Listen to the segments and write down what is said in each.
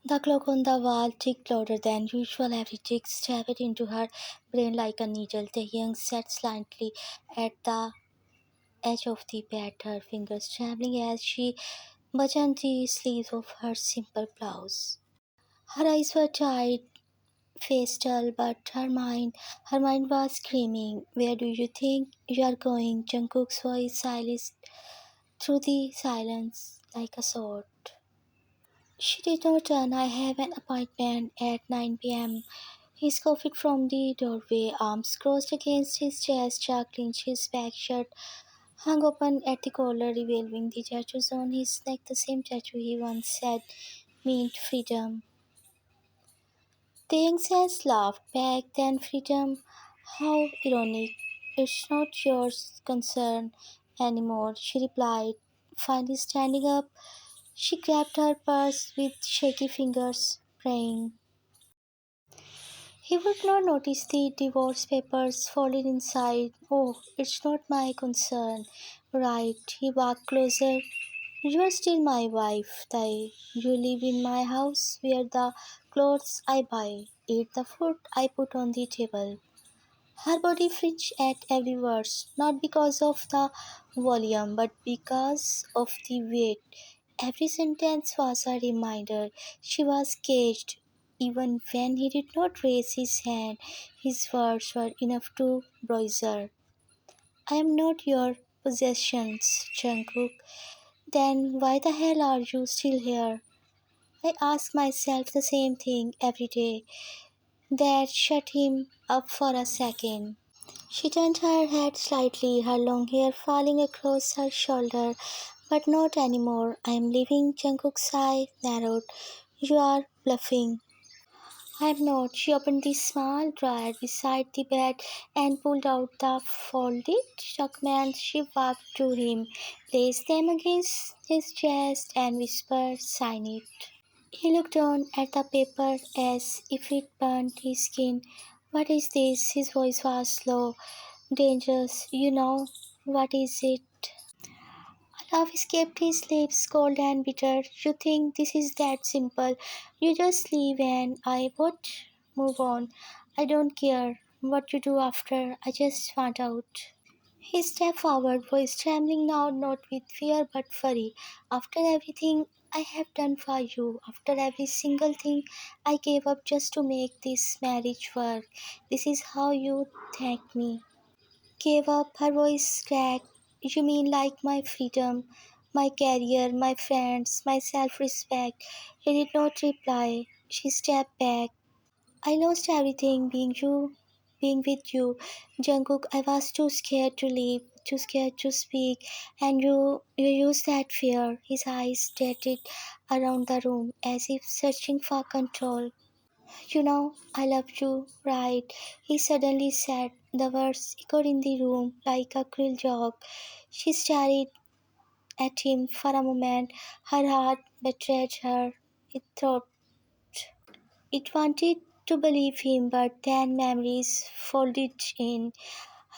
The clock on the wall ticked louder than usual. Every tick stabbed into her brain like a needle. Taehyung sat silently at the edge of the bed, her fingers trembling as she buttoned the sleeves of her simple blouse. Her eyes were tight, face dull, but her mind was screaming. Where do you think you are going? Jungkook's voice silenced through the silence like a sword. She did not run. I have an appointment at 9 p.m. He scoffed from the doorway, arms crossed against his chest, jaw clenched, his back shirt hung open at the collar, revealing the tattoos on his neck, the same tattoo he once said meant freedom. The youngsters laughed back, then freedom? How ironic. It's not your concern anymore, she replied. Finally standing up, she grabbed her purse with shaky fingers, praying. He would not notice the divorce papers folded inside. Oh, it's not my concern. Right, he walked closer. You are still my wife, Tai. You live in my house, wear the clothes I buy, eat the food I put on the table. Her body flinched at every word, not because of the volume, but because of the weight. Every sentence was a reminder. She was caged. Even when he did not raise his hand, his words were enough to bruise her. I am not your possessions, Jungkook. Then why the hell are you still here? I ask myself the same thing every day. That shut him up for a second. She turned her head slightly, her long hair falling across her shoulder. But not anymore. I am leaving. Jungkook's eye narrowed. You are bluffing. I am not. She opened the small drawer beside the bed and pulled out the folded documents. She walked to him, placed them against his chest, and whispered, Sign it. He looked down at the paper as if it burned his skin. What is this? His voice was low. Dangerous. You know. What is it? A laugh escaped his lips, cold and bitter. You think this is that simple? You just leave and I would move on. I don't care what you do after. I just want out. He stepped forward, voice trembling now, not with fear but fury. After everything I have done for you, after every single thing I gave up just to make this marriage work, this is how you thank me. Gave up, her voice cracked. You mean like my freedom, my career, my friends, my self respect? He did not reply. She stepped back. I lost everything being with you. Jungkook, I was too scared to leave, too scared to speak, and you used that fear. His eyes darted around the room as if searching for control. You know, I love you, right? He suddenly said. The words echoed in the room like a cruel joke. She stared at him for a moment. Her heart betrayed her. It thought it wanted to believe him, but then memories folded in.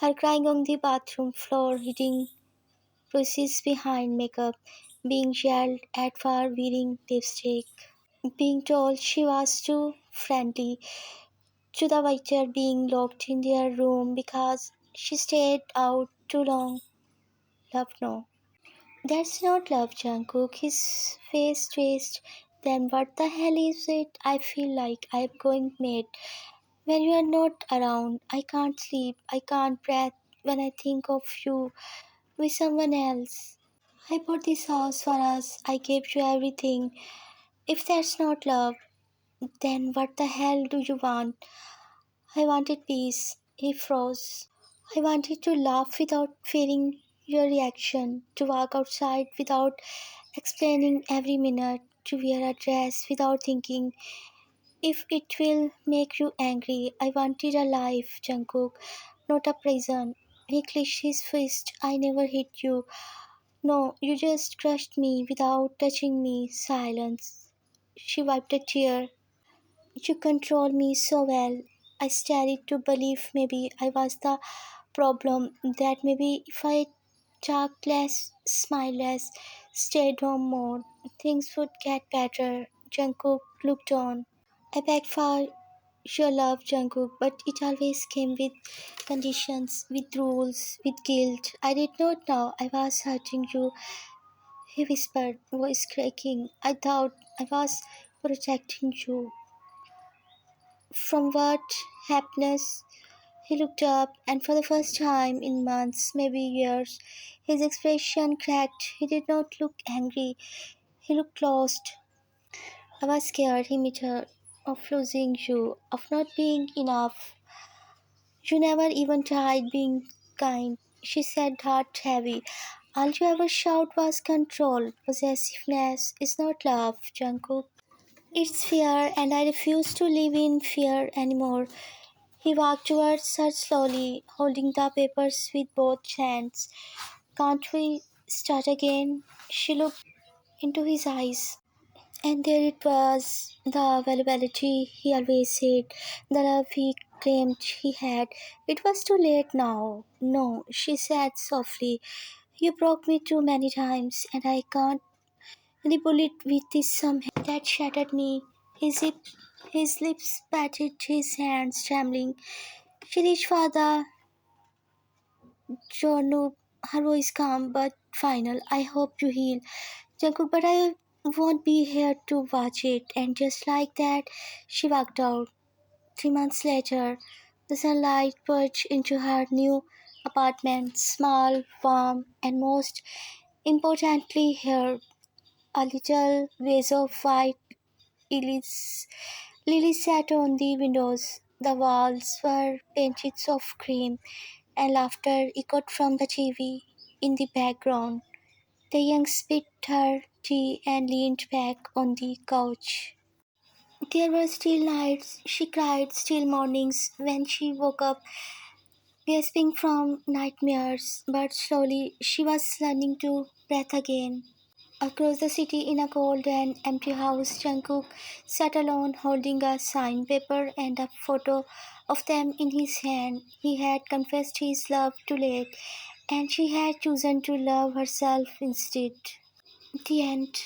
Her crying on the bathroom floor, hitting bruises behind makeup, being yelled at for wearing lipstick, being told she was too friendly, to the waiter being locked in their room because she stayed out too long. Love, no. That's not love, Jungkook. His face twitched. Then what the hell is it? I feel like I'm going mad. When you are not around, I can't sleep. I can't breathe when I think of you with someone else. I bought this house for us. I gave you everything. If that's not love, then what the hell do you want? I wanted peace. He froze. I wanted to laugh without fearing your reaction, to walk outside without explaining every minute, to wear a dress without thinking if it will make you angry. I wanted a life, Jungkook, not a prison. He clenched his fist. I never hit you. No, you just crushed me without touching me. Silence. She wiped a tear. You control me so well. I started to believe maybe I was the problem, that maybe if I talked less, smiled less, stayed home more, things would get better. Jungkook looked on. I begged for your love, Jungkook, but it always came with conditions, with rules, with guilt. I did not know I was hurting you, he whispered, voice cracking. I thought I was protecting you. From what? Happiness? He looked up, and for the first time in months, maybe years, his expression cracked. He did not look angry, he looked lost. I was scared, he muttered, of losing you, of not being enough. You never even tried being kind, she said, heart heavy. All you ever showed was control. Possessiveness is not love, Jungkook. It's fear, and I refuse to live in fear anymore. He walked towards her slowly, holding the papers with both hands. Can't we start again? She looked into his eyes. And there it was, the availability he always said, the love he claimed he had. It was too late now. No, she said softly. You broke me too many times, and I can't rebuild it with this somehow that shattered me. His lips patted his hands, trembling. She reached for the doorknob, her voice calm but final. I hope you heal, Jungkook, but I won't be here to watch it. And just like that, she walked out. 3 months later, the sunlight poured into her new apartment, small, warm, and most importantly, here a little vase of white lilies. Lilies sat on the windows. The walls were painted of cream, and laughter echoed from the TV in the background. Taehyung sipped her tea and leaned back on the couch. There were still nights she cried, still mornings when she woke up gasping from nightmares, but slowly she was learning to breathe again. Across the city in a cold and empty house, Jungkook sat alone holding a signed paper and a photo of them in his hand. He had confessed his love too late, and she had chosen to love herself instead. The end.